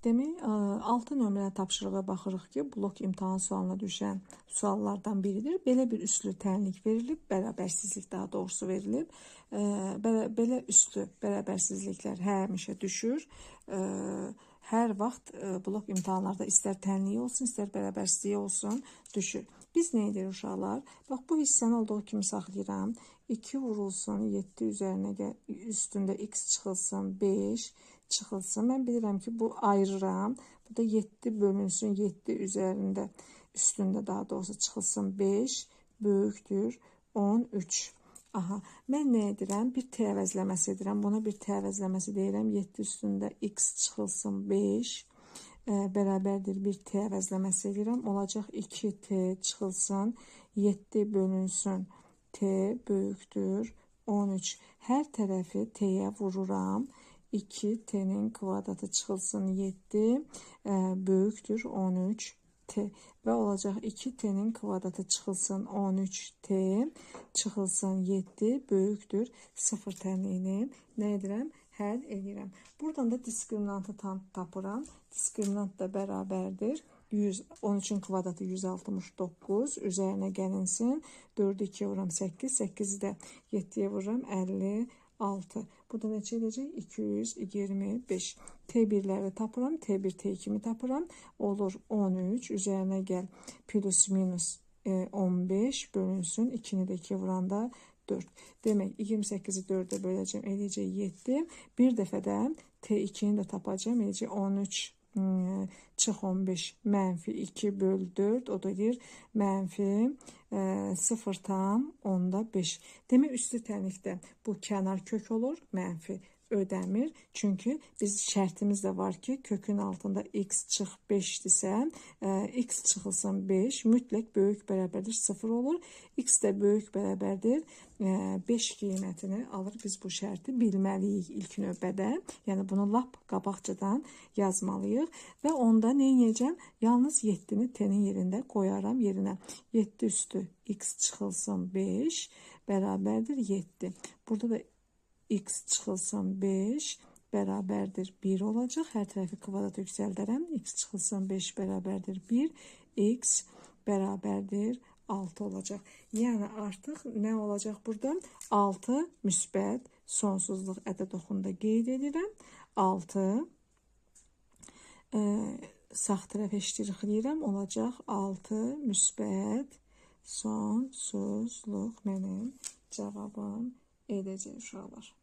Demək, 6 nömrəli tapşırığa baxırıq ki, blok imtahan sualına düşən suallardan biridir. Belə bir üslü tənlik verilib, bərabərsizlik daha doğrusu verilib. Belə üslü bərabərsizliklər həmişə düşür. Hər vaxt blok imtahanlarda istər tənliyi olsun, istər bərabərsizliyi olsun, düşür. Biz nə edirik uşaqlar? Bax, bu hissəni olduğu kimi saxlayıram. 2 vurulsun 7 üzərinə üstündə x çıxılsın 5 çıxılsın. Mən bilirəm ki, bu ayırıram. Bu da 7 bölünsün 7 üzərində üstündə daha doğrusu çıxılsın 5 böyükdür 13. Aha, mən nə edirəm? Bir t əvəzləməsi edirəm. Buna bir t əvəzləməsi deyirəm. 7 üstündə x çıxılsın 5 bərabərdir bir t əvəzləməsi edirəm. Olacaq 2t çıxılsın 7 bölünsün t böyükdür 13. Hər tərəfi t'yə vururam. 2t'nin kvadratı çıxılsın 7 böyükdür 13 t və olacaq 2t'nin kvadratı çıxılsın 13t çıxılsın 7 böyükdür 0 tənliyini nə edirəm? Həll edirəm. Buradan da diskriminantı tapıram. Diskriminant da bərabərdir 13'ün kvadratı 169 üzərinə gəlinsin 4'ü 2'ye vuram 8 8'i də 7'ye vuram 56. Bu da neçə edəcək? 225. T1'ləri tapıram. T1, T2'mi tapıram. Olur 13. Üzerine gel. Plus minus 15 bölünsün. 2'ni də 2'ye vuranda 4. Demek 28'i 4'e böləcəm. Eləyəcək 7. Bir dəfə də T2'ni də tapacağım. Eləyəcək 13 çıx 15 mənfi 2 böl 4 o da deyir mənfi 0,5. Demək üstü tənlikdə bu kənar kök olur mənfi ödəmir. Çünkü biz şərtimiz de var ki kökün altında x çıx 5'dirsə x çıxılsın 5 mütləq böyük bərabərdir 0 olur. X də böyük bərabərdir 5 qiymətini alır. Biz bu şərti bilməliyik ilk növbədə. Yəni bunu lap qabaqcadan yazmalıyıq. Və onda nə edəcəm? Yalnız 7'ni t'nin yerində qoyaram yerinə. 7 üstü x çıxılsın 5 bərabərdir 7. Burada da x çıxılsın 5 bərabərdir 1 olacaq. Hər tərəfi kvadrat yüksəldərəm. X çıxılsın 5 bərabərdir 1. X bərabərdir 6 olacaq. Yəni artıq nə olacaq burada? 6 müsbət sonsuzluq ədəd oxunda qeyd edirəm. 6 sağ tərəf eşitdirəm. Olacaq 6 müsbət sonsuzluq mənim cavabım edəcək uşaqlar.